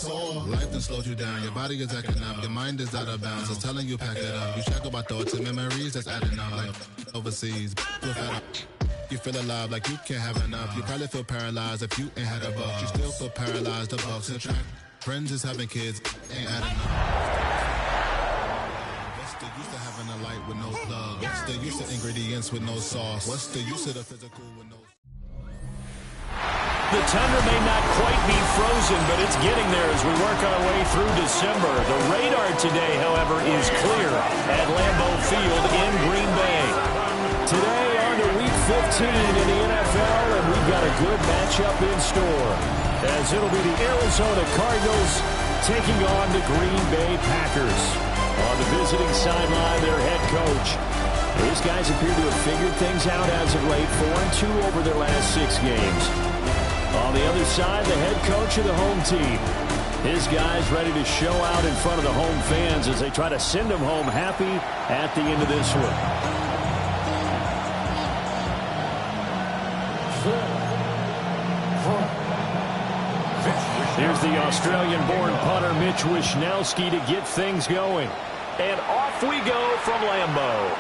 Life done slowed you down. Your body is acting up. Your mind is out of bounds. It's telling you pack it up. You check about thoughts and memories that's adding up. Like overseas. You feel alive like you can't have enough. You probably feel paralyzed if you ain't had a buck. You still feel paralyzed. The bucks and track. Friends is having kids. Ain't adding up. What's the use of having a light with no plug? What's the use of ingredients with no sauce? What's the use of the physical with no... The tundra may not quite be frozen, but it's getting there as we work our way through December. The radar today, however, is clear at Lambeau Field in Green Bay. Today on to Week 15 in the NFL, and we've got a good matchup in store, as it'll be the Arizona Cardinals taking on the Green Bay Packers. On the visiting sideline, their head coach. These guys appear to have figured things out as of late, 4-2 over their last 6 games. On the other side, the head coach of the home team. His guys ready to show out in front of the home fans as they try to send them home happy at the end of this one. Here's the Australian-born punter Mitch Wishnowsky to get things going. And off we go from Lambeau.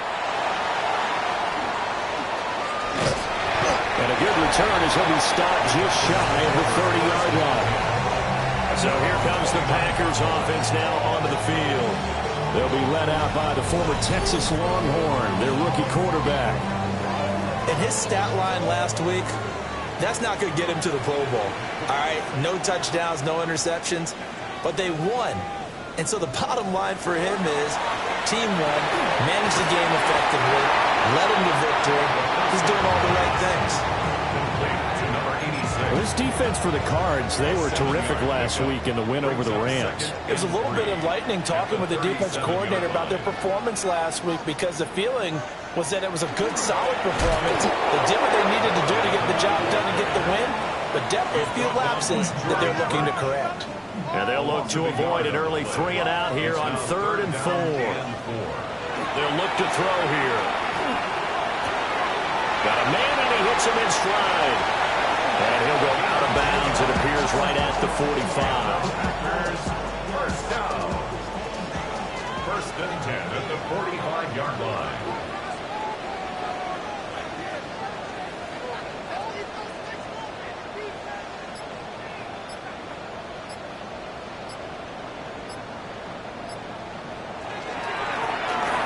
And a good return as he'll be stopped just shy of the 30-yard line. So here comes the Packers offense now onto the field. They'll be led out by the former Texas Longhorn, their rookie quarterback. And his stat line last week, that's not going to get him to the Pro Bowl. All right, no touchdowns, no interceptions, but they won. And so the bottom line for him is team won, managed the game effectively, led him to victory. He's doing all the right things. Well, this defense for the Cards, they were terrific last week in the win over the Rams. It was a little bit enlightening talking with the defense coordinator about their performance last week, because the feeling was that it was a good, solid performance. They did what they needed to do to get the job done and get the win, but definitely a few lapses that they're looking to correct. And they'll look to avoid an early 3 and out here on 3rd and 4. They'll look to throw here. Got a man, and he hits him in stride. And he'll go out of bounds. It appears right at the 45. First down. 1st and 10 at the 45-yard line.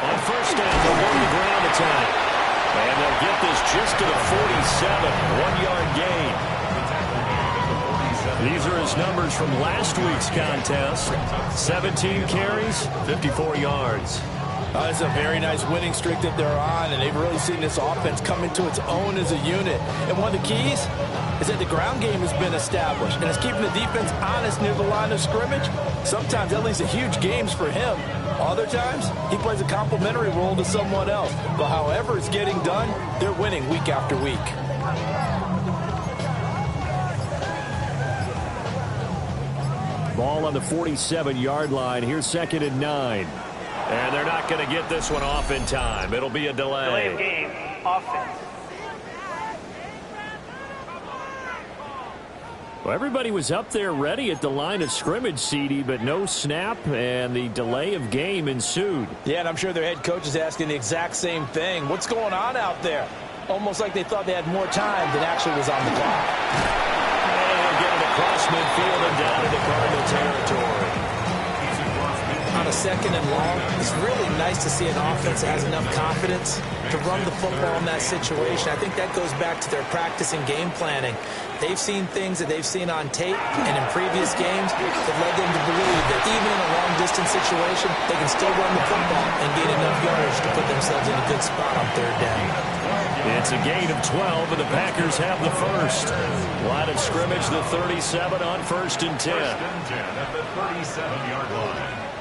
On 1st down, they'll go to the ground attack. And they'll get this just to the 47, 1-yard gain. These are his numbers from last week's contest. 17 carries, 54 yards. It's a very nice winning streak that they're on, and they've really seen this offense come into its own as a unit. And one of the keys is that the ground game has been established, and it's keeping the defense honest near the line of scrimmage. Sometimes that leads to huge games for him. Other times, he plays a complementary role to someone else. But however it's getting done, they're winning week after week. Ball on the 47-yard line. Here's 2nd and 9. And they're not going to get this one off in time. It'll be a delay. Delay of game. Offense. Well, everybody was up there ready at the line of scrimmage, CD, but no snap, and the delay of game ensued. Yeah, and I'm sure their head coach is asking the exact same thing. What's going on out there? Almost like they thought they had more time than actually was on the clock. And he'll get it across midfield and down into Cardinal territory. On a 2nd and long, it's really nice to see an offense that has enough confidence to run the football in that situation. I think that goes back to their practice and game planning. They've seen things that they've seen on tape and in previous games that led them to believe that even in a long-distance situation, they can still run the football and gain enough yardage to put themselves in a good spot on 3rd down. It's a gain of 12, and the Packers have the first. Line of scrimmage, the 37 on 1st and 10. 1st and 10 at the 37-yard line.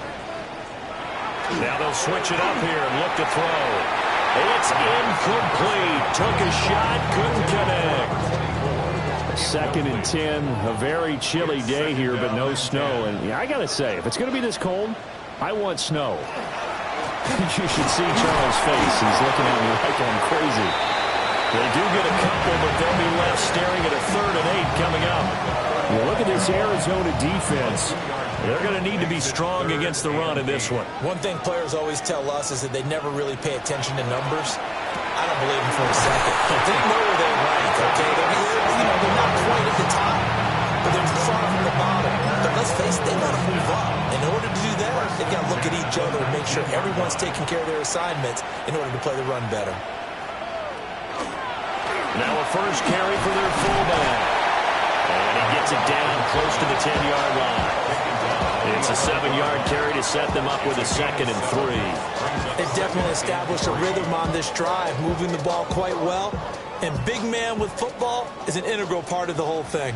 Now they'll switch it up here and look to throw. It's incomplete. Took a shot, couldn't connect. 2nd and 10, a very chilly day here, but no snow. And yeah, I got to say, if it's going to be this cold, I want snow. You should see Charles' face. He's looking at me like I'm crazy. They do get a couple, but they'll be left staring at a 3rd and 8 coming up. You look at this Arizona defense. They're going to need to be strong against the run in this one. One thing players always tell us is that they never really pay attention to numbers. I don't believe them for a second. They know where they rank, okay? They're not quite at the top, but they're far from the bottom. But let's face it, they got to move up. In order to do that, they've got to look at each other and make sure everyone's taking care of their assignments in order to play the run better. Now a first carry for their fullback. And he gets it down close to the 10-yard line. It's a 7-yard carry to set them up with a 2nd and 3. They definitely established a rhythm on this drive, moving the ball quite well. And big man with football is an integral part of the whole thing.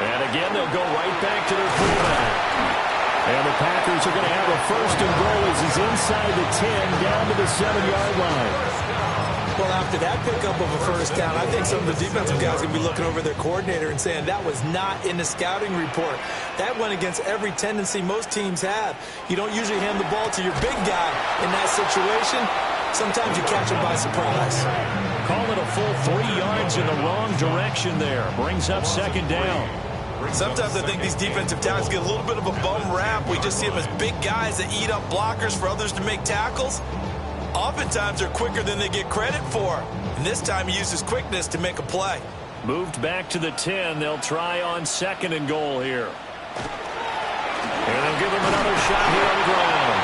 And again, they'll go right back to their fullback. And the Packers are going to have a 1st and goal as he's inside the 10 down to the 7-yard line. Well, after that pickup of a first down, I think some of the defensive guys are going to be looking over their coordinator and saying that was not in the scouting report. That went against every tendency most teams have. You don't usually hand the ball to your big guy in that situation. Sometimes you catch him by surprise. Call it a full 3 yards in the wrong direction there. Brings up 2nd down. Sometimes I think these defensive tackles get a little bit of a bum rap. We just see them as big guys that eat up blockers for others to make tackles. Oftentimes they're quicker than they get credit for. And this time he uses quickness to make a play. Moved back to the 10. They'll try on 2nd and goal here. And they'll give him another shot here on the ground.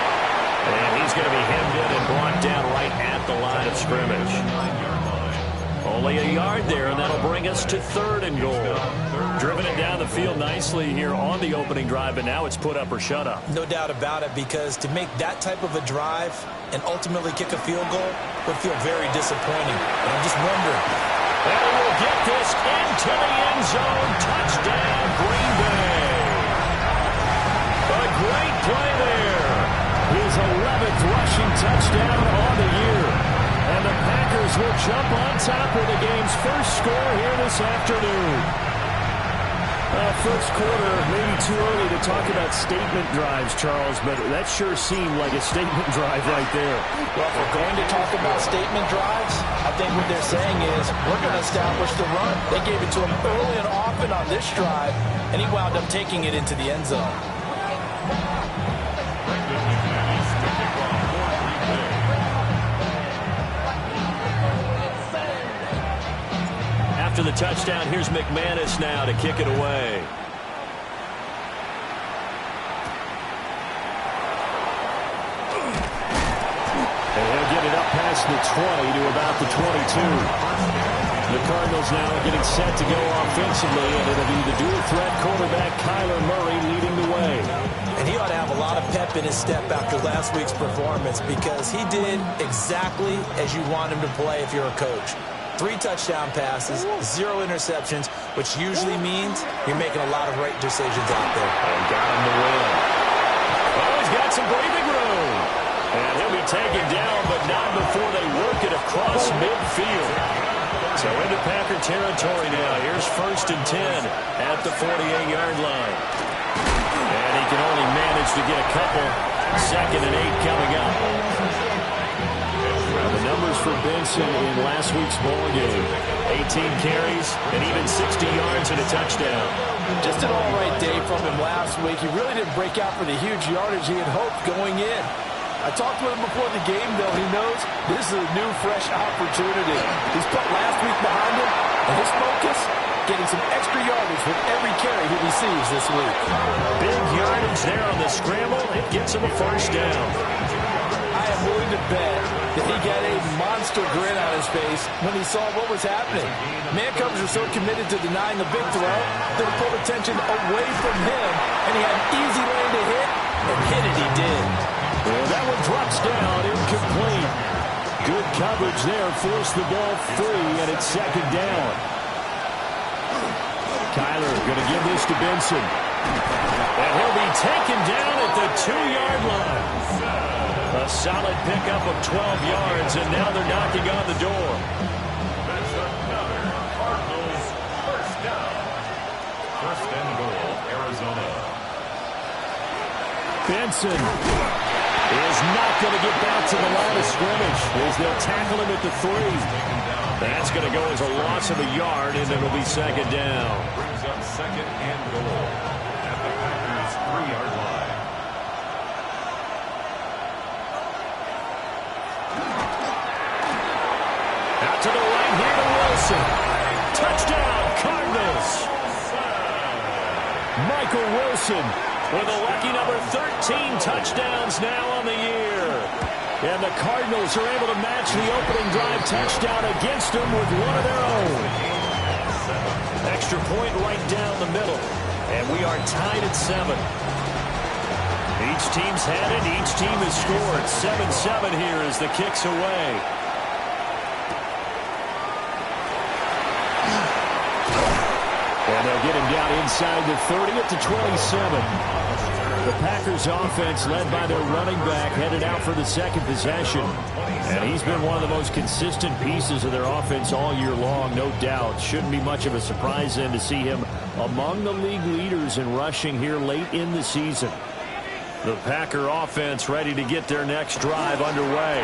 And he's going to be hemmed in and brought down right at the line of scrimmage. Only a yard there, and that'll bring us to 3rd and goal. Driven it down the field nicely here on the opening drive, but now it's put up or shut up. No doubt about it, because to make that type of a drive and ultimately kick a field goal would feel very disappointing. And I'm just wondering. And he will get this into the end zone. Touchdown, Green Bay. A great play there. His 11th rushing touchdown on the year. And the Packers will jump on top of the game's first score here this afternoon. First quarter, maybe too early to talk about statement drives, Charles, but that sure seemed like a statement drive right there. Well, if we're going to talk about statement drives, I think what they're saying is we're going to establish the run. They gave it to him early and often on this drive, and he wound up taking it into the end zone. After the touchdown, here's McManus now to kick it away. And he'll get it up past the 20 to about the 22. The Cardinals now are getting set to go offensively, and it'll be the dual-threat quarterback Kyler Murray leading the way. And he ought to have a lot of pep in his step after last week's performance, because he did exactly as you want him to play if you're a coach. 3 touchdown passes, 0 interceptions, which usually means you're making a lot of right decisions out there. And got him to win. Oh, he's got some breathing room. And he'll be taken down, but not before they work it across midfield. So into Packer territory now. Here's 1st and 10 at the 48-yard line. And he can only manage to get a couple. 2nd and 8 coming up. The numbers for Benson in last week's ball game: 18 carries and even 60 yards and a touchdown. Just an all-right day from him last week. He really didn't break out for the huge yardage he had hoped going in. I talked with him before the game, though. He knows this is a new, fresh opportunity. He's put last week behind him, and his focus, getting some extra yardage with every carry he receives this week. Big yardage there on the scramble. It gets him a 1st down. I am willing to bet that he got a monster grin on his face when he saw what was happening. Man-covers are so committed to denying the big throw that it pulled attention away from him, and he had an easy lane to hit, and hit it he did. Well, that one drops down, incomplete. Good coverage there, forced the ball free, and it's 2nd down. Kyler going to give this to Benson. And he'll be taken down at the 2-yard line. A solid pickup of 12 yards, and now they're knocking on the door. That's another Cardinals 1st down. 1st and goal, Arizona. Benson is not going to get back to the line of scrimmage as they'll tackle him at the 3. That's going to go as a loss of a yard, and it'll be second down. Brings up second and goal at the Packers' 3-yard line. Out to the right here to Wilson. Touchdown, Cardinals. Michael Wilson with a lucky number 13 touchdowns now on the year. And the Cardinals are able to match the opening drive touchdown against them with one of their own. Extra point right down the middle. And we are tied at 7. Each team's had it. Each team has scored. 7-7 here as the kick's away. And they'll get him down inside the 30 at the 27. The Packers offense led by their running back headed out for the second possession. And he's been one of the most consistent pieces of their offense all year long, no doubt. Shouldn't be much of a surprise then to see him among the league leaders in rushing here late in the season. The Packer offense ready to get their next drive underway.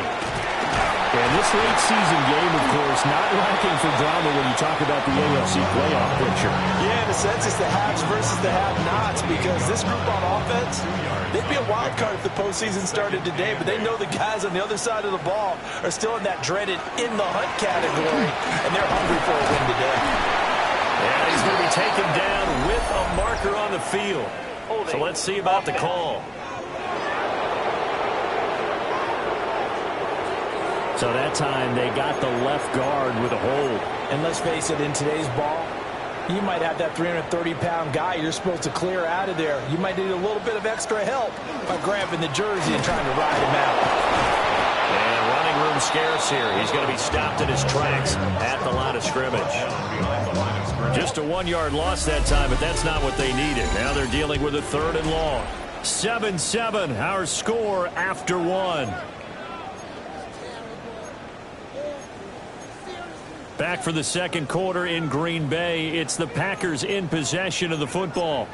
And this late season game, of course, not lacking for drama when you talk about the AFC playoff picture. Yeah, in a sense, it's the haves versus the have-nots, because this group on offense, they'd be a wild card if the postseason started today, but they know the guys on the other side of the ball are still in that dreaded in-the-hunt category, and they're hungry for a win today. And he's going to be taken down with a marker on the field. So let's see about the call. So that time they got the left guard with a hold. And let's face it, in today's ball, you might have that 330-pound guy you're supposed to clear out of there. You might need a little bit of extra help by grabbing the jersey and trying to ride him out. And running room scarce here. He's going to be stopped in his tracks at the line of scrimmage. Just a 1-yard loss that time, but that's not what they needed. Now they're dealing with a 3rd and long. 7-7, our score after 1. Back for the second quarter in Green Bay. It's the Packers in possession of the football,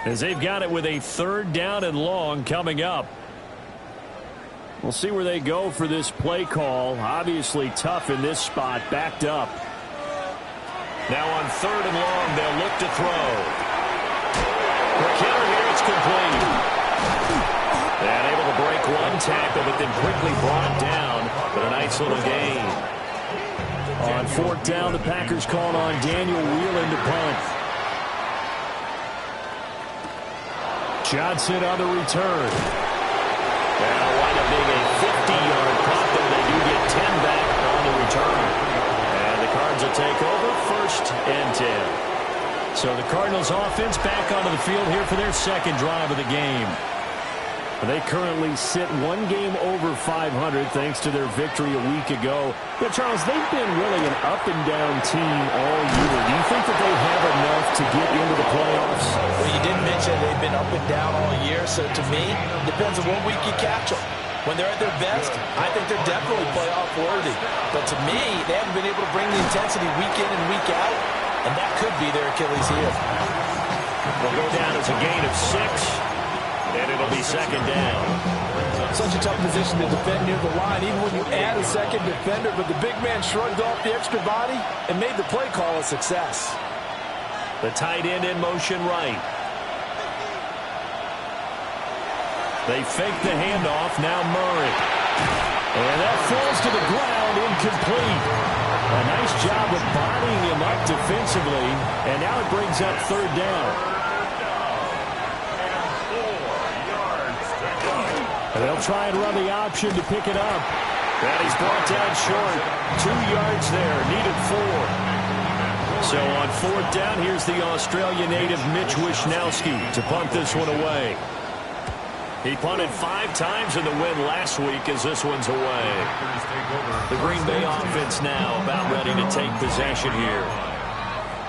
as they've got it with a 3rd down and long coming up. We'll see where they go for this play call. Obviously tough in this spot, backed up. Now on 3rd and long, they'll look to throw. McKinnon here, it's complete. And able to break one tackle, but then quickly brought down. But a nice little gain. On 4th down, the Packers called on Daniel Whelan to punt. Johnson on the return. That'll wind up being a 50-yard punt, but they do get 10 back on the return. And the Cards will take over 1st and 10. So the Cardinals offense back onto the field here for their second drive of the game. They currently sit 1 game over 500 thanks to their victory a week ago. But, Charles, they've been really an up-and-down team all year. Do you think that they have enough to get into the playoffs? Well, you didn't mention they've been up and down all year, so to me, it depends on what week you catch them. When they're at their best, I think they're definitely playoff worthy. But to me, they haven't been able to bring the intensity week in and week out, and that could be their Achilles heel. They'll go down as a gain of 6. And it'll be second down. Such a tough position to defend near the line, even when you add a second defender, but the big man shrugged off the extra body and made the play call a success. The tight end in motion right. They fake the handoff, now Murray. And that falls to the ground, incomplete. A nice job of bodying him up defensively, and now it brings up 3rd down. They'll try and run the option to pick it up. And he's brought down short. 2 yards there, needed 4. So on 4th down, here's the Australian native Mitch Wishnowsky to punt this one away. He punted 5 times in the win last week as this one's away. The Green Bay offense now about ready to take possession here.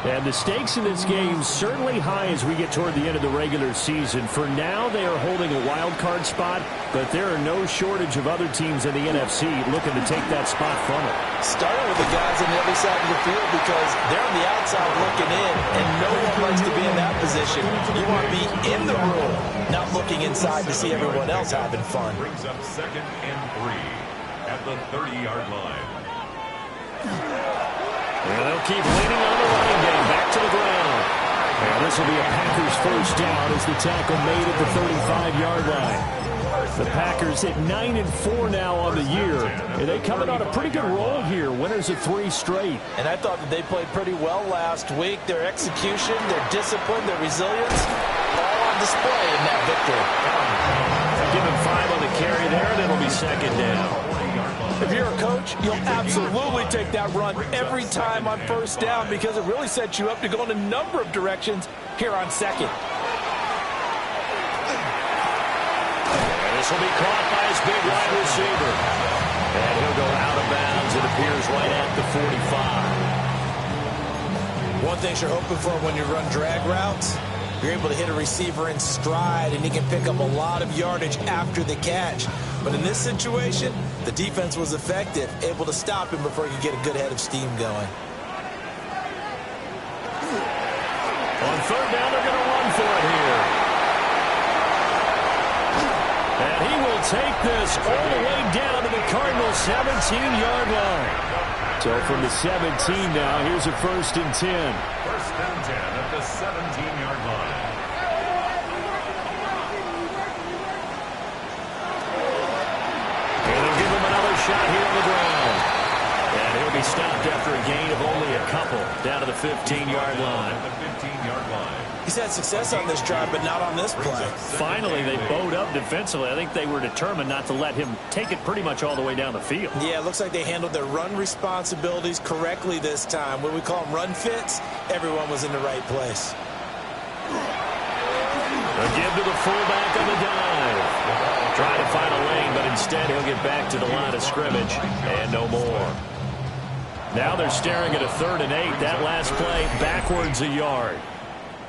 And the stakes in this game certainly high as we get toward the end of the regular season. For now, they are holding a wild card spot, but there are no shortage of other teams in the NFC looking to take that spot from it. Starting with the guys on the other side of the field, because they're on the outside looking in, and no one likes to be in that position. You want to be in the room, not looking inside to see everyone else having fun. Brings up 2nd and 3 at the 30-yard line. And they'll keep leaning on the running game. Back to the ground. And this will be a Packers first down as the tackle made at the 35-yard line. The Packers at 9-4 now on the year. And they coming on a pretty good roll here. Winners of 3 straight. And I thought that they played pretty well last week. Their execution, their discipline, their resilience, all on display in that victory. Give him 5 on the carry there, and it'll be second down. If you're a coach, you'll absolutely take that run every time on first down because it really sets you up to go in a number of directions here on second. And this will be caught by his big wide receiver. And he'll go out of bounds, it appears, right at the 45. One thing you're hoping for when you run drag routes, you're able to hit a receiver in stride, and he can pick up a lot of yardage after the catch. But in this situation, the defense was effective, able to stop him before he could get a good head of steam going. On third down, they're going to run for it here. And he will take this all the way down to the Cardinals' 17-yard line. So from the 17 now, here's a 1st and 10. 1st and 10 at the 17-yard line. Shot here on the ground. And he'll be stopped after a gain of only a couple down to the 15-yard line. He's had success on this drive, but not on this play. Finally, they bowed up defensively. I think they were determined not to let him take it pretty much all the way down the field. Yeah, it looks like they handled their run responsibilities correctly this time. When we call them run fits, everyone was in the right place. A give to the fullback on the dive. Try to find a lane, but instead he'll get back to the line of scrimmage and no more. Now they're staring at a 3rd and 8. That last play backwards a yard.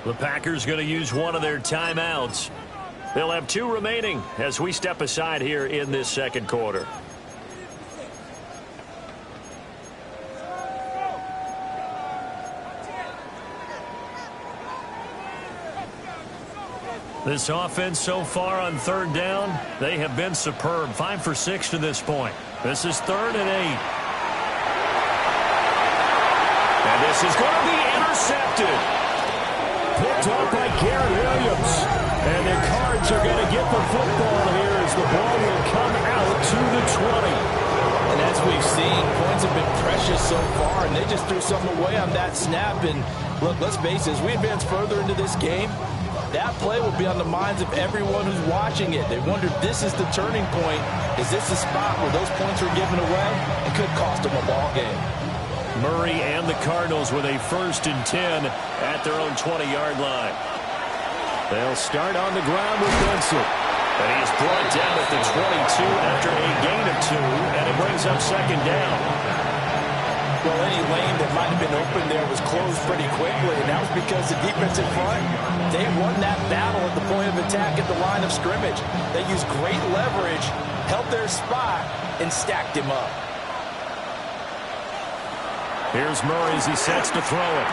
The Packers going to use one of their timeouts. They'll have 2 remaining as we step aside here in this second quarter. This offense so far on 3rd down, they have been superb. 5 for 6 to this point. This is 3rd and 8. And this is going to be intercepted. Picked up by Garrett Williams. And the Cards are going to get the football here as the ball will come out to the 20. And as we've seen, points have been precious so far, and they just threw something away on that snap. And look, let's face it, as we advance further into this game, that play will be on the minds of everyone who's watching it. They wonder, this is the turning point. Is this the spot where those points are given away? It could cost them a ball game. Murray and the Cardinals with a 1st and 10 at their own 20-yard line. They'll start on the ground with Benson. And he's brought down at the 22 after a gain of 2, and it brings up 2nd down. Well, any lane that might have been open there was closed pretty quickly, and that was because the defense in front, they won that battle at the point of attack at the line of scrimmage. They used great leverage, held their spot, and stacked him up. Here's Murray as he sets to throw it.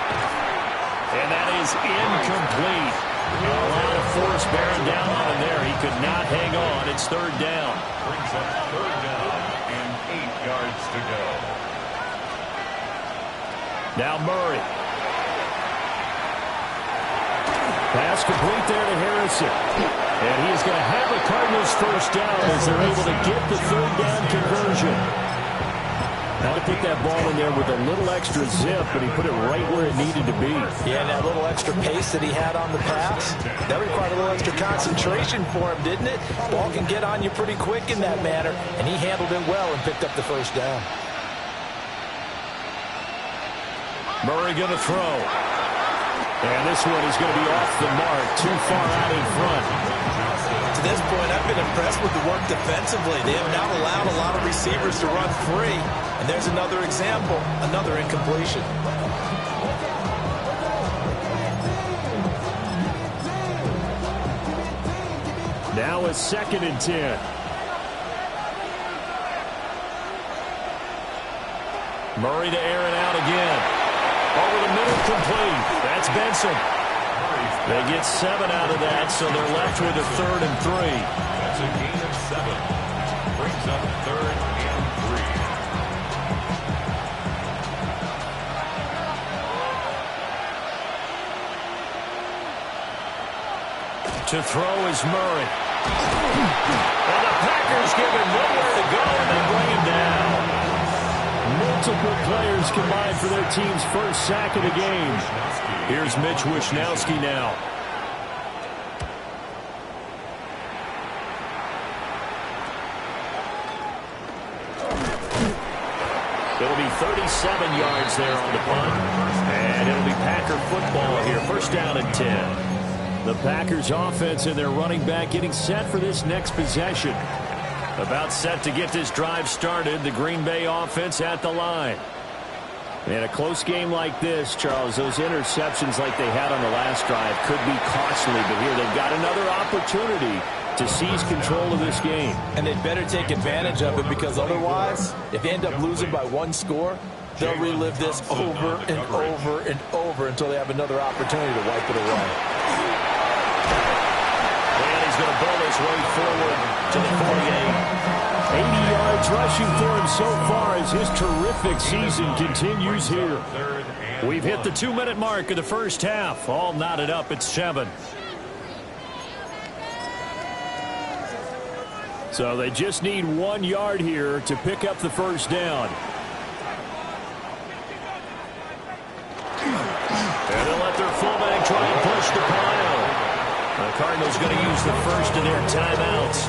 And that is incomplete. A lot of force bearing down on him there. He could not hang on. It's 3rd down. Brings up 3rd down and 8 yards to go. Now Murray. Pass complete there to Harrison. And he is going to have the Cardinals 1st down as they're able to get the 3rd down conversion. Had to put that ball in there with a little extra zip, but he put it right where it needed to be. Yeah, and that little extra pace that he had on the pass, that required a little extra concentration for him, didn't it? Ball can get on you pretty quick in that manner, and he handled it well and picked up the 1st down. Murray going to throw. And this one is going to be off the mark, too far out in front. To this point, I've been impressed with the work defensively. They have not allowed a lot of receivers to run free. And there's another example, another incompletion. Now a 2nd and 10. Murray to air it out again. Over the middle, complete. That's Benson. They get 7 out of that, so they're left with a 3rd and 3. That's a gain of 7. Brings up 3rd and 3. To throw is Murray. And the Packers give him nowhere to go, and they bring him down. Multiple players combined for their team's first sack of the game. Here's Mitch Wishnowsky now. It'll be 37 yards there on the punt. And it'll be Packer football here. First down and 10. The Packers offense and their running back getting set for this next possession. About set to get this drive started. The Green Bay offense at the line. In a close game like this, Charles, those interceptions like they had on the last drive could be costly. But here they've got another opportunity to seize control of this game. And they'd better take advantage of it, because otherwise, if they end up losing by one score, they'll relive this over and over and over until they have another opportunity to wipe it away. And he's going to bowl his way forward to the 48. 80 yards rushing for him so far as his terrific season continues here. We've hit the 2-minute mark of the first half. All knotted up at 7. So they just need 1 yard here to pick up the first down. And they'll let their fullback try and push the pile. The Cardinals going to use the first of their timeouts.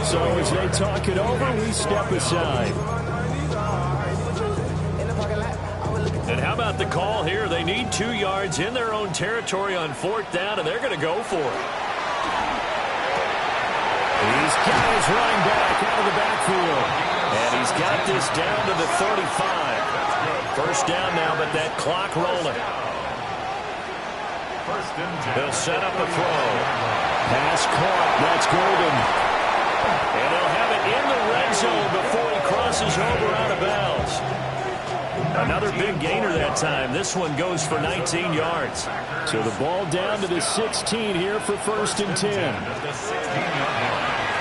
So as they talk it over, we step aside. And how about the call here? They need 2 yards in their own territory on 4th down, and they're going to go for it. He's got his running back out of the backfield. And he's got this down to the 35. First down now, but that clock rolling. They'll set up a throw. Pass caught. That's Golden. And they'll have it in the red zone before he crosses over out of bounds. Another big gainer that time. This one goes for 19 yards. So the ball down to the 16 here for 1st and 10.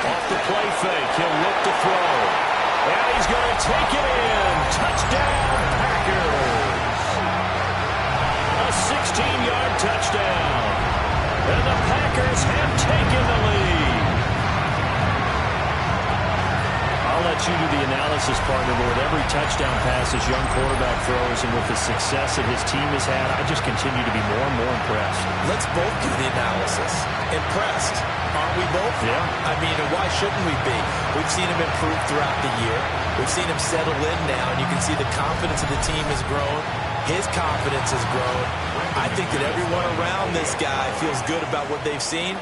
Off the play fake. He'll look to throw. And he's going to take it in. Touchdown, Packers. A 16-yard touchdown. And the Packers have taken the lead. I'll let you do the analysis, partner, but with every touchdown pass his young quarterback throws and with the success that his team has had, I just continue to be more and more impressed. Let's both do the analysis. Impressed. Aren't we both? Yeah. I mean, why shouldn't we be? We've seen him improve throughout the year. We've seen him settle in now, and you can see the confidence of the team has grown. His confidence has grown. I think that everyone around this guy feels good about what they've seen.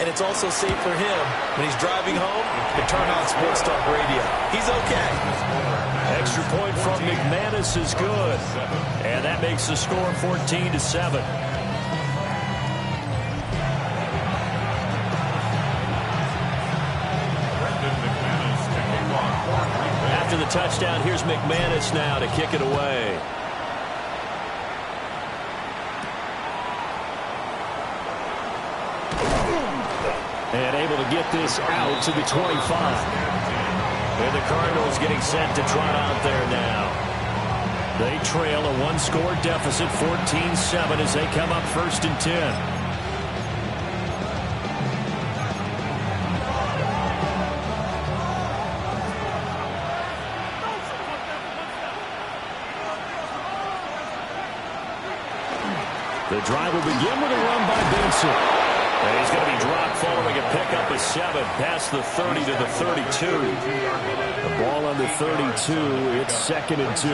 And it's also safe for him when he's driving home to turn on Sports Talk Radio. He's okay. Extra point from McManus is good. And that makes the score 14-7. After the touchdown, here's McManus now to kick it away. And able to get this out to the 25. And the Cardinals getting set to trot out there now. They trail a 1-score deficit, 14-7, as they come up 1st and 10. The drive will begin with a run by Benson. And he's going to be dropped following a pickup of 7 past the 30 to the 32. The ball on the 32. It's 2nd and 2.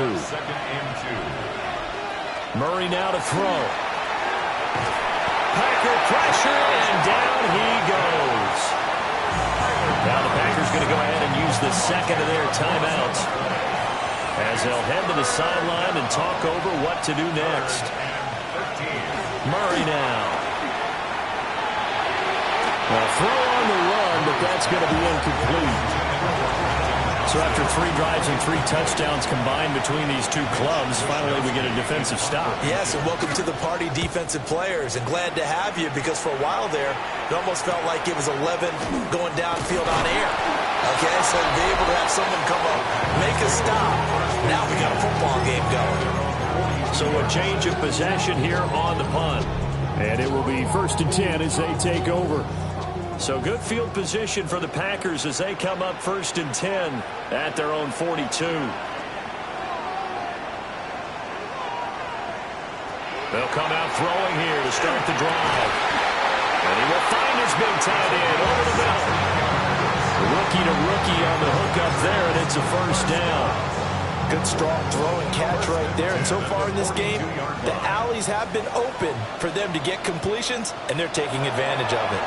Murray now to throw. Packer pressure, and down he goes. Now the Packers going to go ahead and use the 2nd of their timeouts as they'll head to the sideline and talk over what to do next. Murray now. A throw on the run, but that's going to be incomplete. So after 3 drives and 3 touchdowns combined between these two clubs, finally we get a defensive stop. Yes, and welcome to the party, defensive players. And glad to have you, because for a while there, it almost felt like it was 11 going downfield on air. Okay, so to be able to have someone come up, make a stop. Now we got a football game going. So a change of possession here on the punt. And it will be 1st and 10 as they take over. So good field position for the Packers as they come up 1st and 10 at their own 42. They'll come out throwing here to start the drive. And he will find his big tight end over the middle. Rookie to rookie on the hook up there, and it's a 1st down. Good strong throw and catch right there. And so far in this game, the alleys have been open for them to get completions, and they're taking advantage of it.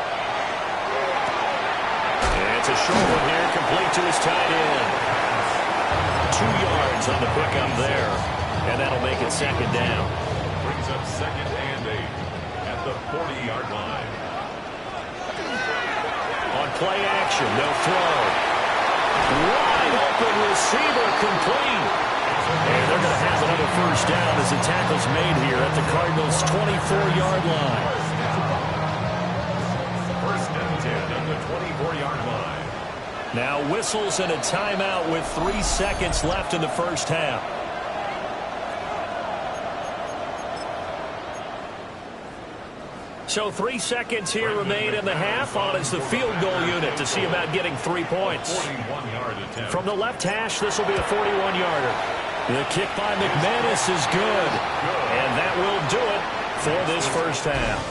And it's a short one here, complete to his tight end. 2 yards on the pickup there, and that'll make it 2nd down. Brings up 2nd and 8 at the 40-yard line. On play action, they'll throw. Wide open receiver, complete. And they're going to have another 1st down as the tackle's made here at the Cardinals' 24-yard line. 1st and 10 at the 24-yard line. Now whistles and a timeout with 3 seconds left in the 1st half. So 3 seconds here remain in the half on as the field goal unit to see about getting 3 points. 41-yard attempt. From the left hash, this will be a 41-yarder. The kick by McManus is good. And that will do it for this 1st half.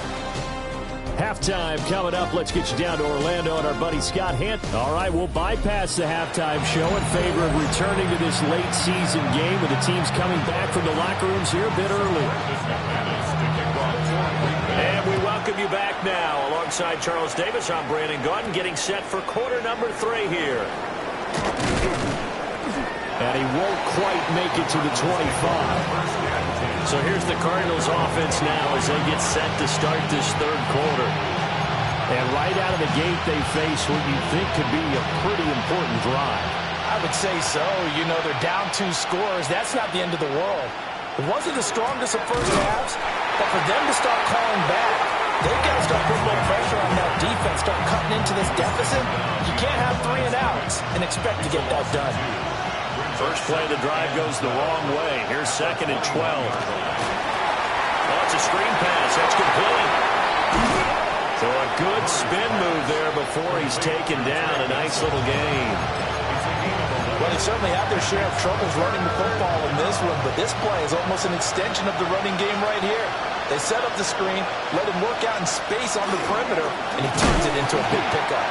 Halftime coming up. Let's get you down to Orlando and our buddy Scott Hant. All right, we'll bypass the halftime show in favor of returning to this late season game with the teams coming back from the locker rooms here a bit earlier. And we welcome you back now. Alongside Charles Davis, I'm Brandon Gaudin, getting set for quarter number 3 here. And he won't quite make it to the 25. So here's the Cardinals offense now as they get set to start this 3rd quarter. And right out of the gate, they face what you think could be a pretty important drive. I would say so. You know, they're down 2 scores. That's not the end of the world. It wasn't the strongest of first halves, but for them to start calling back, they've got to start putting more pressure on that defense, start cutting into this deficit. You can't have 3 and outs and expect to get that done. First play of the drive goes the wrong way. Here's 2nd and 12. Oh, it's a screen pass. That's complete. So a good spin move there before he's taken down. A nice little gain. Well, they certainly have their share of troubles running the football in this one, but this play is almost an extension of the running game right here. They set up the screen, let him work out in space on the perimeter, and he turns it into a big pickup.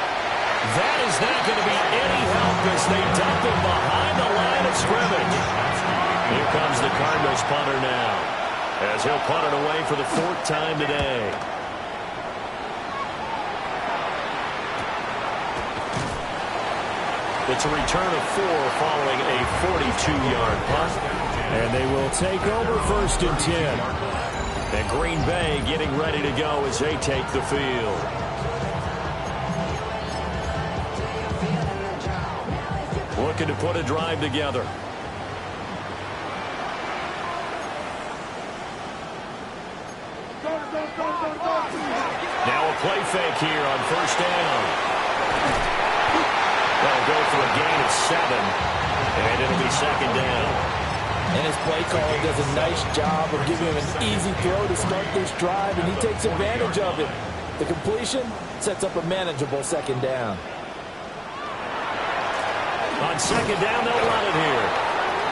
That is not going to be any help as they dump him behind the line of scrimmage. Here comes the Cardinals punter now, as he'll punt it away for the 4th time today. It's a return of 4 following a 42-yard punt. And they will take over 1st and 10. And Green Bay getting ready to go as they take the field. Looking to put a drive together. Now a play fake here on 1st down. They'll go for a gain of 7, and it'll be 2nd down. And his play caller does a nice job of giving him an easy throw to start this drive, and he takes advantage of it. The completion sets up a manageable 2nd down. On 2nd down, they'll run it here.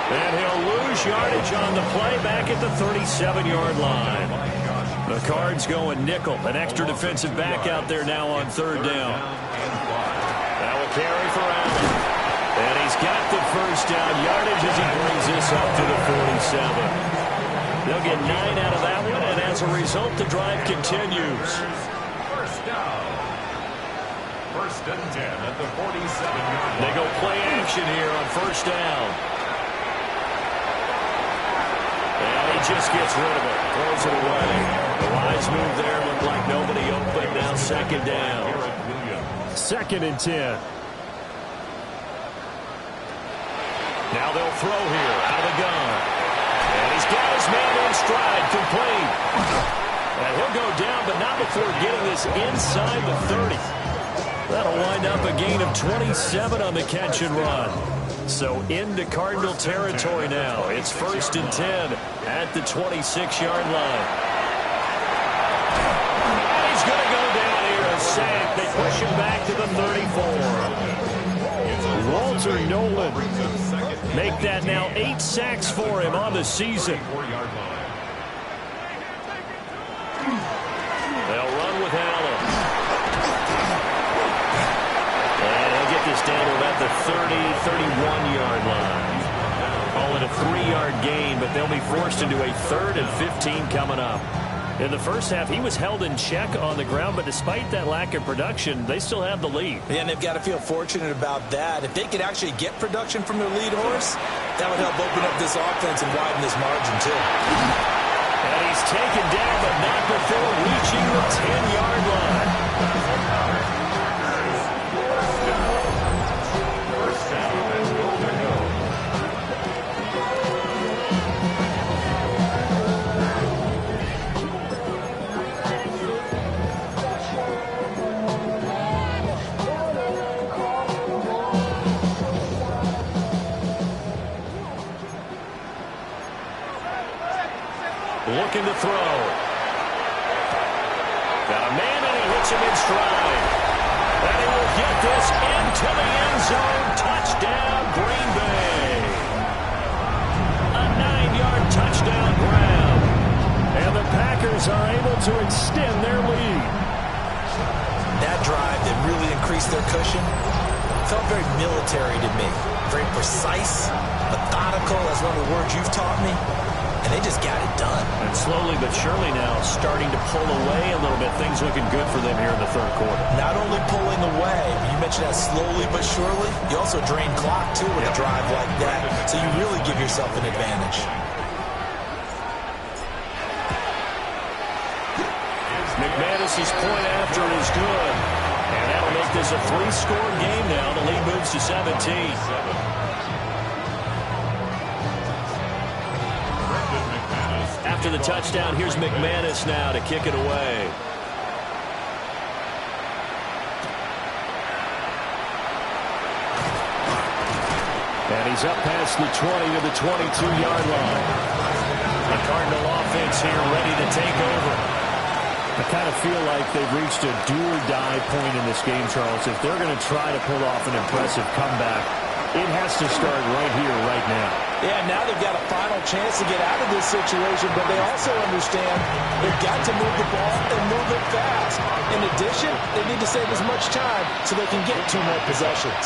And he'll lose yardage on the play back at the 37-yard line. The Cards going nickel. An extra defensive back out there now on 3rd down. That will carry for Allen. And he's got the 1st down yardage as he brings this up to the 47. They'll get 9 out of that one, and as a result, the drive continues. 1st down. 1st and 10 at the 47-yard line. They go play action here on 1st down. And he just gets rid of it. Throws it away. The wise move there looked like nobody open. Now 2nd down. 2nd and 10. Now they'll throw here out of the gun. And he's got his man in stride, complete. And he'll go down, but not before getting this inside the 30. That'll wind up a gain of 27 on the catch and run. So into Cardinal territory now. It's 1st and 10 at the 26-yard line. back to the 34. Walter Nolan. Make that now 8 sacks for him on the season. They'll run with Allen. And he'll get this down to about the 31-yard line. Call it a 3-yard gain, but they'll be forced into a 3rd and 15 coming up. In the first half, he was held in check on the ground, but despite that lack of production, they still have the lead. Yeah, and they've got to feel fortunate about that. If they could actually get production from their lead horse, that would help open up this offense and widen this margin, too. And he's taken down, but not before reaching the 10-yard line. Looking to throw. Got a man, and he hits him in stride. And he will get this into the end zone. Touchdown, Green Bay. A 9-yard touchdown grab. And the Packers are able to extend their lead. That drive that really increased their cushion felt very military to me. Very precise, methodical. That's one of the words you've taught me. And they just got it done. And slowly but surely now starting to pull away a little bit. Things looking good for them here in the third quarter. Not only pulling away, but you mentioned that slowly but surely. You also drain clock, too, with a drive like that. So you really give yourself an advantage. McManus's point after is good. And that'll make this a 3-score game now. The lead moves to 17. After the touchdown, here's McManus now to kick it away. And he's up past the 20 to the 22-yard line. The Cardinal offense here ready to take over. I kind of feel like they've reached a do-or-die point in this game, Charles. If they're going to try to pull off an impressive comeback, it has to start right here, right now. Yeah, now they've got a final chance to get out of this situation, but they also understand they've got to move the ball and move it fast. In addition, they need to save as much time so they can get 2 more possessions.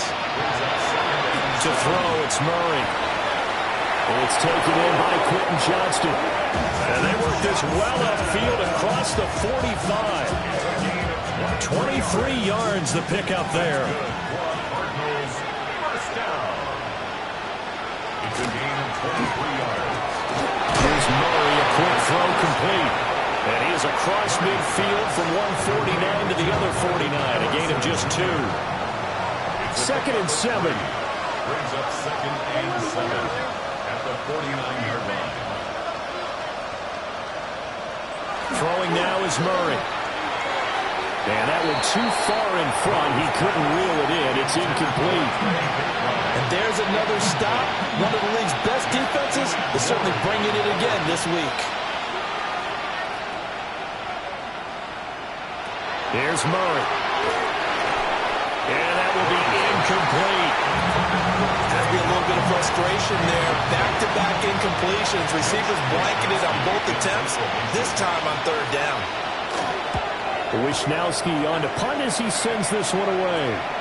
To throw, it's Murray. And it's taken in by Quentin Johnston. And they work this well upfield across the 45. 23 yards the pickup there. Here's Murray, a quick throw complete. And he is across midfield from 149 to the other 49. A gain of just 2. 2nd and 7. Brings up 2nd and 7 at the 49-yard line. Throwing now is Murray. And that one too far in front. He couldn't reel it in. It's incomplete. And there's another stop. One of the league's best defenses is certainly bringing it again this week. Here's Murray. And that will be incomplete. There'll be a little bit of frustration there. Back-to-back incompletions. Receivers blanketed on both attempts. This time on 3rd down. Wisnowski on to punt as he sends this one away.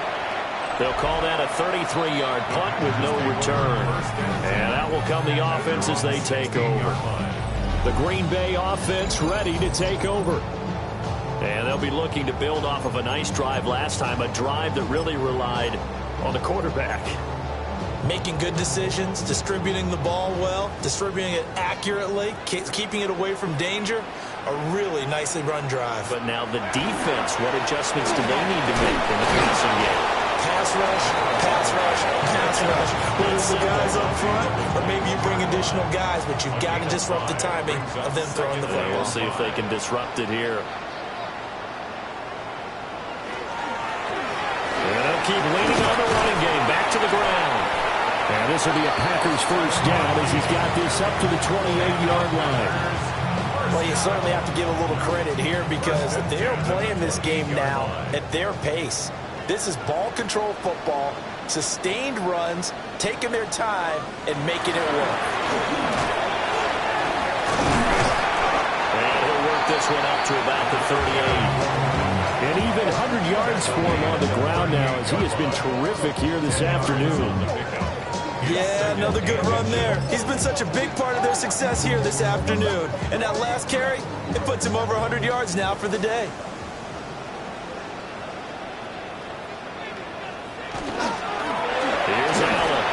They'll call that a 33-yard punt with no return. And that will come the offense as they take over. The Green Bay offense ready to take over. And they'll be looking to build off of a nice drive last time, a drive that really relied on the quarterback. Making good decisions, distributing the ball well, distributing it accurately, keeping it away from danger. A really nicely run drive. But now the defense, what adjustments do they need to make in the passing game? Pass rush, pass rush, pass rush. Whether it's the guys up front or maybe you bring additional guys, but you've got to disrupt the timing of them throwing the football. We'll see if they can disrupt it here. And they'll keep leaning on the running game. Back to the ground. And this will be a Packers first down as he's got this up to the 28-yard line. Well, you certainly have to give a little credit here because they're playing this game now at their pace. This is ball control football, sustained runs, taking their time, and making it work. And he'll work this one up to about the 38. And even 100 yards for him on the ground now, as he has been terrific here this afternoon. Yeah, another good run there. He's been such a big part of their success here this afternoon. And that last carry, it puts him over 100 yards now for the day. Here's Allen.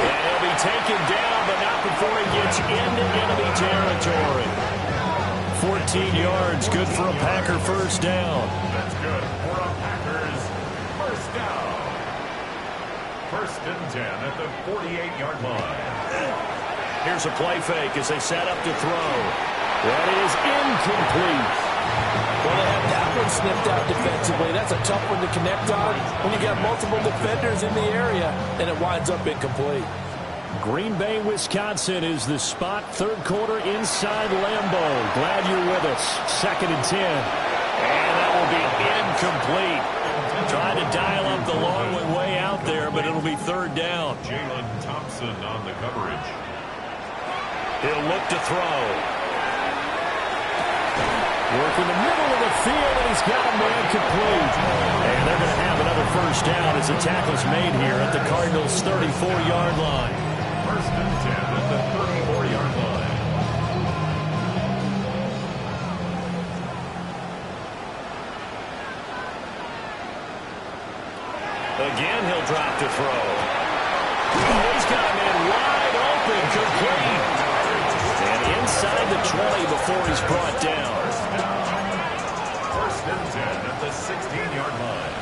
And he'll be taken down, but not before he gets into enemy territory. 14 yards, good for a Packer first down. That's good for a Packers first down. First and 10 at the 48-yard line. Here's a play fake as they set up to throw. That is incomplete. Well, they have that one sniffed out defensively. That's a tough one to connect on when you got multiple defenders in the area, and it winds up incomplete. Green Bay, Wisconsin is the spot. Third quarter inside Lambeau. Glad you're with us. Second and 10. And that will be incomplete. Trying to dial up the long way out there, but it'll be third down. Jalen Thompson on the coverage. He'll look to throw. Work in the middle of the field, and he's got a man complete. And they're going to have another first down as the tackle's made here at the Cardinals' 34-yard line. First and 10 at the 34-yard line. Again, he'll drop to throw. Oh, he's got a man wide open, complete. And inside the 20 before he's brought down. First and 10 at the 16-yard line.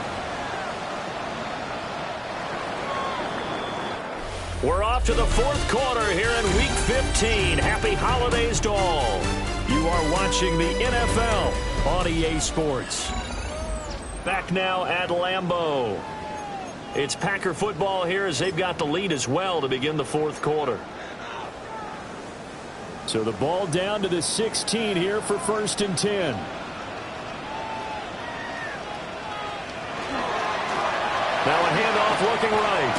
We're off to the fourth quarter here in Week 15. Happy holidays to all. You are watching the NFL on EA Sports. Back now at Lambeau. It's Packer football here as they've got the lead as well to begin the fourth quarter. So the ball down to the 16 here for first and 10. Now a handoff looking right.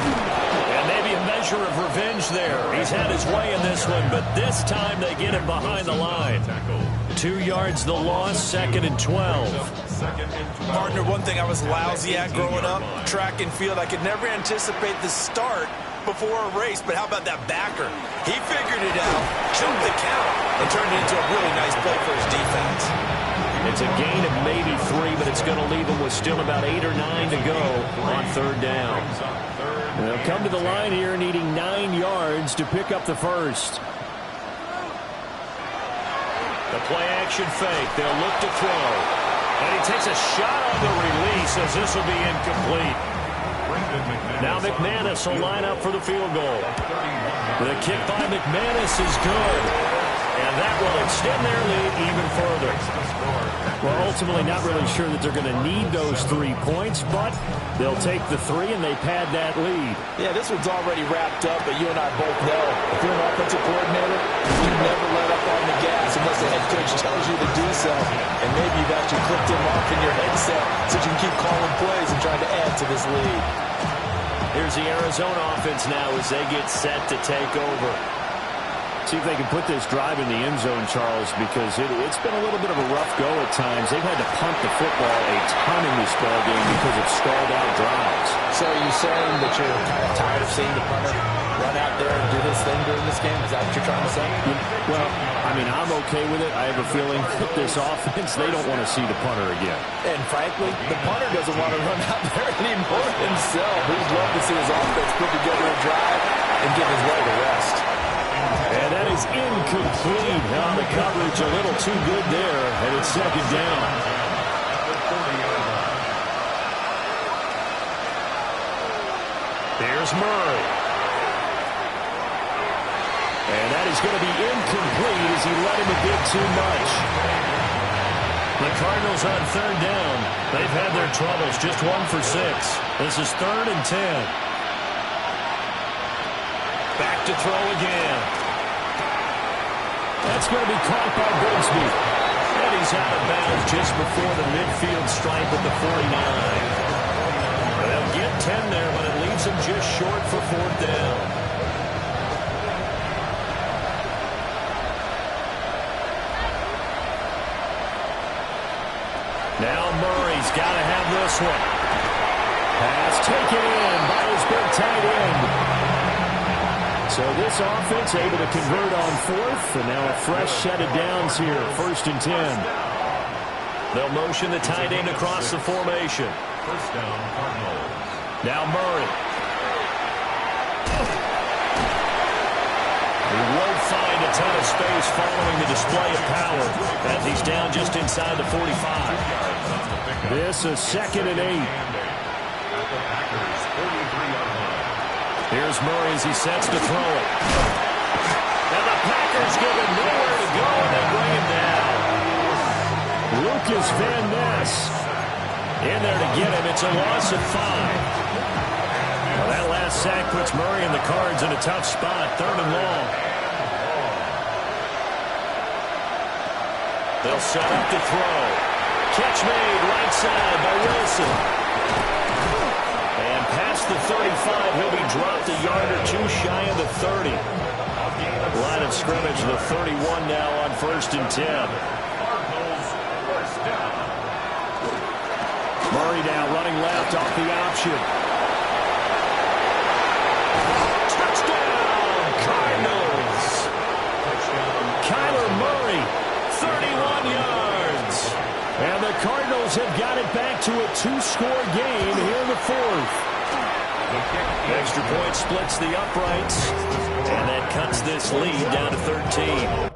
And maybe a measure of revenge there. He's had his way in this one, but this time they get him behind the line. 2 yards the loss, second and 12. Partner, one thing I was lousy at growing up, track and field, I could never anticipate the start before a race, but how about that backer? He figured it out, jumped the count, and turned it into a really nice play for his defense. It's a gain of maybe 3, but it's going to leave him with still about 8 or 9 to go on third down. They'll come to the line here needing 9 yards to pick up the first. The play action fake. They'll look to throw. And he takes a shot on the release as this will be incomplete. Now McManus will line up for the field goal. The kick by McManus is good. And that will extend their lead even further. Well, ultimately not really sure that they're going to need those 3 points, but they'll take the 3 and they pad that lead. Yeah, this one's already wrapped up, but you and I both know if you're an offensive coordinator, you never let up on the gas unless the head coach tells you to do so. And maybe you've actually clicked him off in your headset so you can keep calling plays and trying to add to this lead. Here's the Arizona offense now as they get set to take over. See if they can put this drive in the end zone, Charles, because it's been a little bit of a rough go at times. They've had to punt the football a ton in this ball game because of stalled-out drives. So are you saying that you're kind of tired of seeing the punter run out there and do this thing during this game? Is that what you're trying to say? Well, I mean, I'm okay with it. I have a feeling that this offense, they don't want to see the punter again. And frankly, the punter doesn't want to run out there anymore himself. He'd love to see his offense put together a drive and give his leg a rest. And that is incomplete. Now the coverage a little too good there, and it's second down. Here's Murray. And that is going to be incomplete as he let him a bit too much. The Cardinals on third down. They've had their troubles, just 1 for 6. This is third and 10. Back to throw again. That's going to be caught by Bigsby. And he's It's out of bounds just before the midfield stripe at the 49. They'll get 10 there, but it leaves them just short for fourth down. Now Murray's got to have this one. Pass taken in by his big tight end. So this offense able to convert on fourth, and now a fresh set of downs here, 1st and 10. They'll motion the tight end across the formation. First down, Cardinals. Now Murray. He won't find a ton of space following the display of power as he's down just inside the 45. This is 2nd and 8. Here's Murray as he sets to throw it. And the Packers give him nowhere to go, and they bring him down. Lucas Van Ness in there to get him. It's a loss of 5. Well, that last sack puts Murray and the Cards in a tough spot, 3rd and long. They'll set up to throw. Catch made right side by Wilson. And past the 35, he'll be dropped a yard or two shy of the 30. Line of scrimmage, the 31 now on 1st and 10. Murray now running left off the option. Touchdown, Cardinals. Kyler Murray, 31 yards. And the Cardinals have got it back to a 2-score game here in the 4th. Extra point splits the uprights, and that cuts this lead down to 13.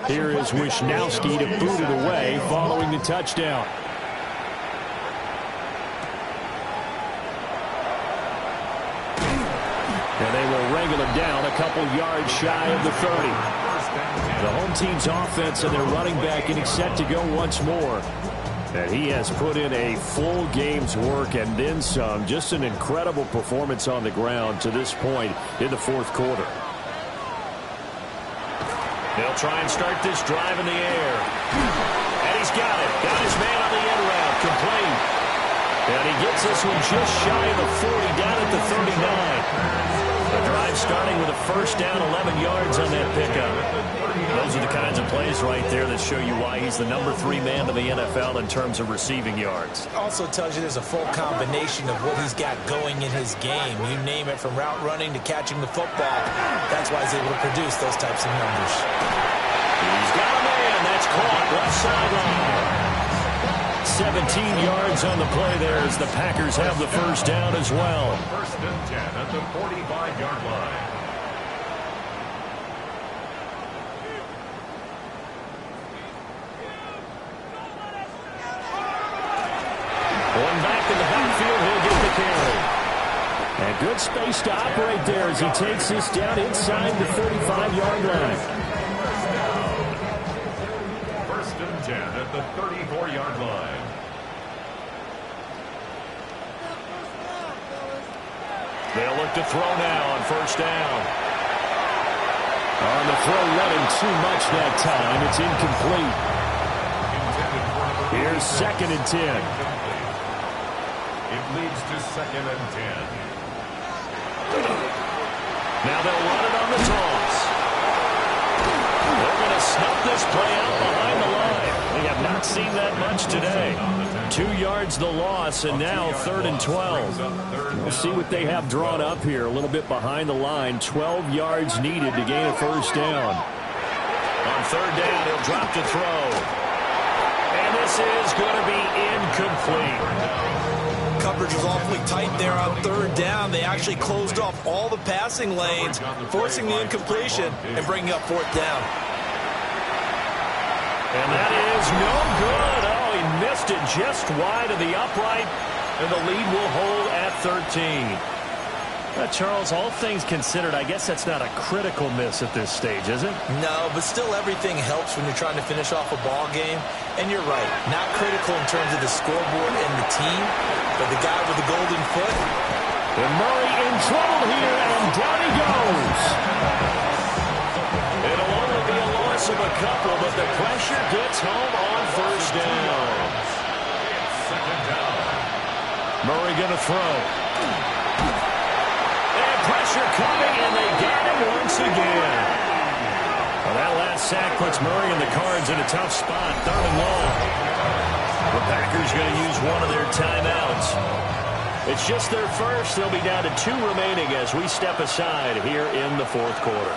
Here is Wisnowski to boot it away following the touchdown. And they will wrangle him down a couple yards shy of the 30. The home team's offense and their running back getting set to go once more. And he has put in a full game's work and then some. Just an incredible performance on the ground to this point in the fourth quarter. They'll try and start this drive in the air. And he's got it. Got his man on the end route. Complete. And he gets this one just shy of the 40, down at the 39. The drive starting with a first down, 11 yards on that pickup. Those are the kinds of plays right there that show you why he's the number 3 man in the NFL in terms of receiving yards. Also tells you there's a full combination of what he's got going in his game. You name it, from route running to catching the football. That's why he's able to produce those types of numbers. He's got a man. That's caught. Left sideline. 17 yards on the play there as the Packers have the first down as well. First and 10 at the 45-yard line. Going back in the backfield, he'll get the carry. And good space to operate there as he takes this down inside the 35-yard line. First and 10 at the 34-yard line. They'll look to throw now on first down. On the throw, running too much that time. It's incomplete. Here's second and 10. It leads to second and 10. Now they'll run it on the toss. They're going to snuff this play out behind the line. We have not seen that much today. 2 yards the loss, and now third and 12. We'll see what they have drawn up here. A little bit behind the line. 12 yards needed to gain a first down. On third down, he'll drop to throw. And this is going to be incomplete. Coverage was awfully tight there on third down. They actually closed off all the passing lanes, forcing the incompletion and bringing up fourth down. And that is no good. Oh, he missed it just wide of the upright, and the lead will hold at 13. Charles, all things considered, I guess that's not a critical miss at this stage, is it? No, but still everything helps when you're trying to finish off a ball game. And you're right, not critical in terms of the scoreboard and the team, but the guy with the golden foot. And Murray in trouble here, and down he goes. It'll only be a loss of a couple, but the pressure gets home on first down. Murray going to throw. And pressure coming, and they got him once again. Well, that last sack puts Murray and the Cards in a tough spot, third and long. The Packers going to use one of their timeouts. It's just their first. They'll be down to 2 remaining as we step aside here in the fourth quarter.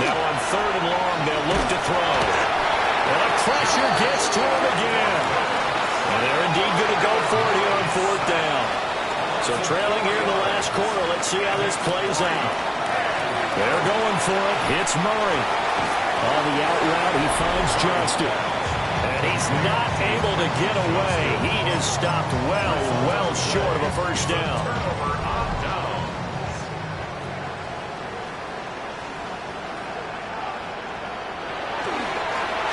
Now on third and long, they'll look to throw. And the pressure gets to him again. And they're indeed going to go for it here on fourth down. So trailing here in the last quarter, let's see how this plays out. They're going for it. It's Murray. On the out route, he finds Johnston. And he's not able to get away. He is stopped well short of a first down.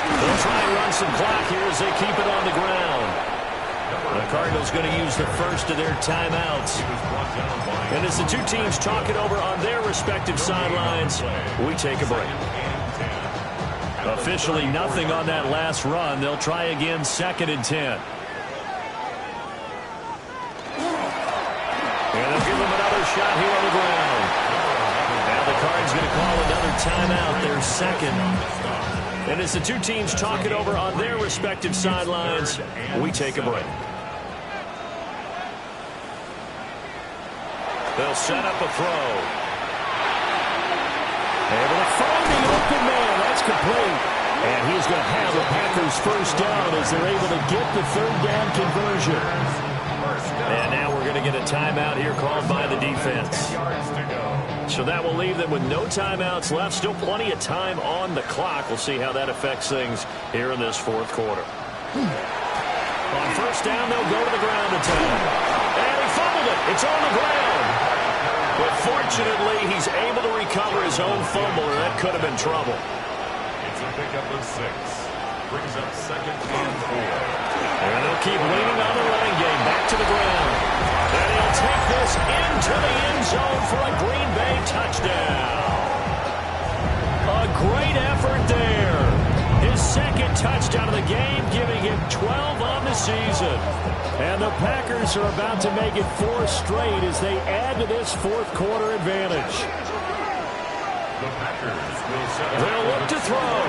They'll try and run some clock here as they keep it on the ground. The Cardinals going to use the first of their timeouts. And as the two teams talk it over on their respective sidelines, we take a break. Officially nothing on that last run. They'll try again, second and 10. And they'll give them another shot here on the ground. Now the Cards going to call another timeout, their second. And as the two teams talk it over on their respective sidelines, we take a break. They'll set up a throw. Able to find the open man. That's complete. And he's going to have the Packers first down as they're able to get the third down conversion. And now we're going going to get a timeout here called by the defense. So that will leave them with no timeouts left. Still plenty of time on the clock. We'll see how that affects things here in this fourth quarter. On first down, they'll go to the ground attack. And he fumbled it. It's on the ground. But fortunately, he's able to recover his own fumble, or that could have been trouble. It's a pickup of 6. Brings up 2nd and 4. And they'll keep leaning on the running game. Back to the ground. And he'll take this into the end zone for a Green Bay touchdown. A great effort there. His 2nd touchdown of the game, giving him 12 on the season. And the Packers are about to make it 4 straight as they add to this fourth quarter advantage. The Packers will set up. They'll look to throw.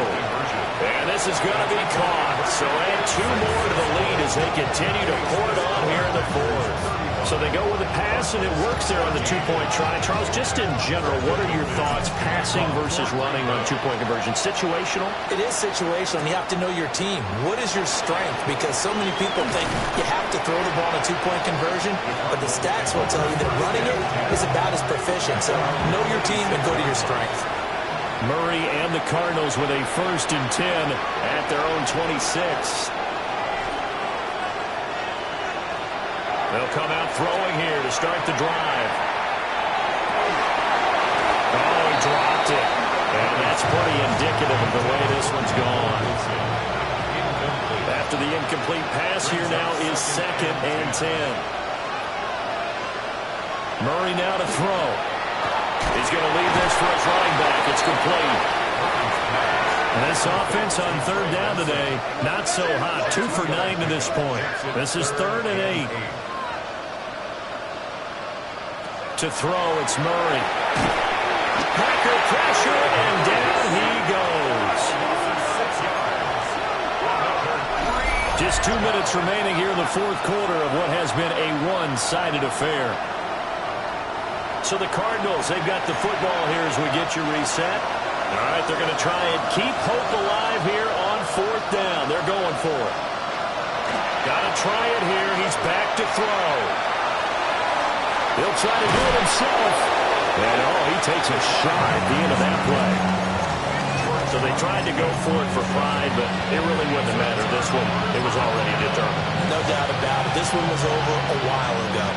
And this is going to be caught. So add 2 more to the lead as they continue to pour it on here in the fourth. So they go with a pass, and it works there on the 2-point try. Charles, just in general, what are your thoughts, passing versus running on 2-point conversion? Situational? It is situational, and you have to know your team. What is your strength? Because so many people think you have to throw the ball on a 2-point conversion, but the stats will tell you that running it is about as proficient. So know your team and go to your strength. Murray and the Cardinals with a 1st and 10 at their own 26. They'll come out throwing here to start the drive. Oh, he dropped it. And that's pretty indicative of the way this one's gone. After the incomplete pass, here now is 2nd and 10. Murray now to throw. He's going to leave this for his running back. It's complete. And this offense on 3rd down today, not so hot. 2 for 9 to this point. This is 3rd and 8. To throw, it's Murray. Packer pressure, and down he goes. Just 2 minutes remaining here in the fourth quarter of what has been a one-sided affair. So the Cardinals, they've got the football here as we get your reset. All right, they're going to try and keep hope alive here on 4th down. They're going for it. Got to try it here. He's back to throw. He'll try to do it himself. And, he takes a shot at the end of that play. So they tried to go for it for pride, but it really wouldn't have mattered. This one, it was already determined. No doubt about it. This one was over a while ago.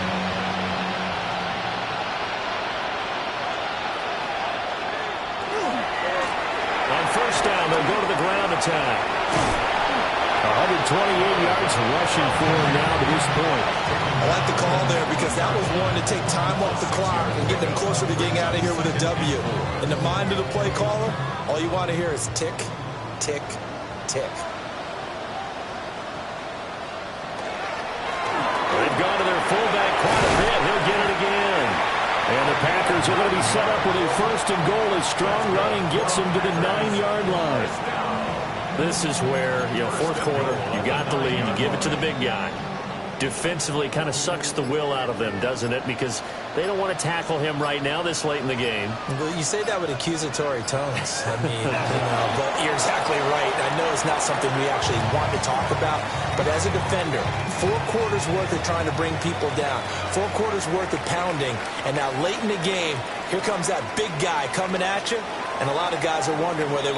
On first down, they'll go to the ground attack. 128 yards rushing for him now to this point. I like the call there because that was one to take time off the clock and get them closer to getting out of here with a W. In the mind of the play caller, all you want to hear is tick, tick, tick. They've gone to their fullback quite a bit. He'll get it again. And the Packers are going to be set up with a 1st and goal as strong running gets them to the 9-yard line. This is where, fourth quarter, you got the lead, you give it to the big guy. Defensively, kind of sucks the will out of them, doesn't it? Because they don't want to tackle him right now this late in the game. Well, you say that with accusatory tones. I mean, but you're exactly right. I know it's not something we actually want to talk about, but as a defender, 4 quarters worth of trying to bring people down, 4 quarters worth of pounding, and now late in the game, here comes that big guy coming at you, and a lot of guys are wondering where they want